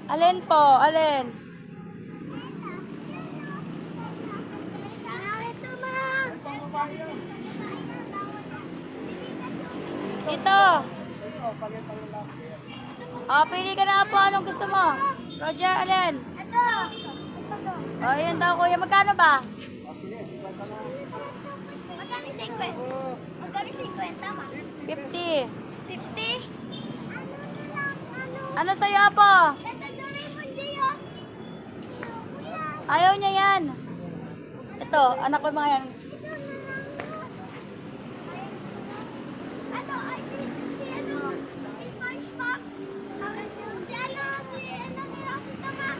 Alin po? Alin? Ito. Pili ka na po. Anong gusto mo? Roger, alin? Ayan daw kuya. Magkano ba? Magkano 50? Magkano 50 ma? 50. 50? Ano sa'yo, Apo? Ayaw niya yan. Ito, anak ko mga yan. Ano, ay si SpongeBob. Si Rosie Tama.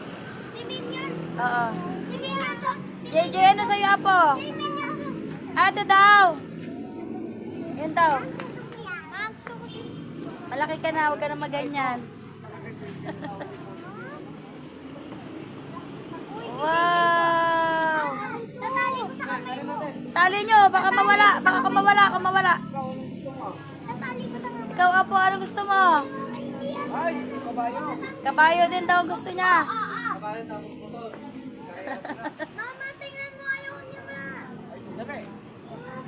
Si Minions. Oo. Si Minions. JJ, ano sa'yo, Apo? Si Minions. Ito daw. Yun daw. Ma'am, gusto ko din. Malaki ka na, huwag ka na maganyan. Wow! Tatali ko sa kamay mo. Tali nyo, baka mawala. Baka mawala. Tatali ko sa kamay. Ikaw, Apo, anong gusto mo? Ay, kabayo. Kabayo din daw ang gusto niya. Kabayo tapos motor. Mama, tingnan mo. Ayaw niya ma. Dami.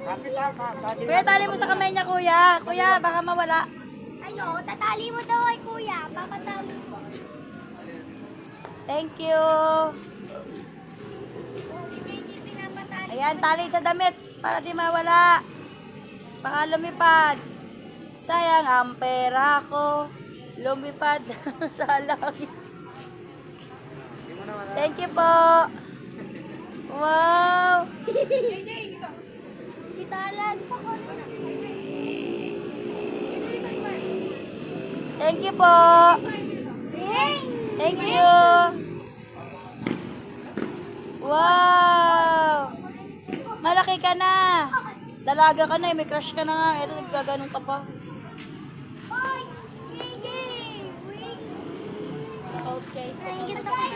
Kapit ha, Kuya, tali mo sa kamay niya, kuya. Kuya, baka mawala. Ano, tatali mo daw kay kuya. Papatali mo. Thank you. Si JJ pinapatali. Ayan, tali sa damit para di mawala. Baka lumipad. Sayang ang pera ko. Lumipad sa langit. Thank you po. Wow. Italan sa ko. Thank you po. Thank you. Wow. Malaki ka na. Dalaga ka na, may crush ka na nga. Ito, naggaganong ka pa. Oy! JJ! Wait! Okay. Naingit ako.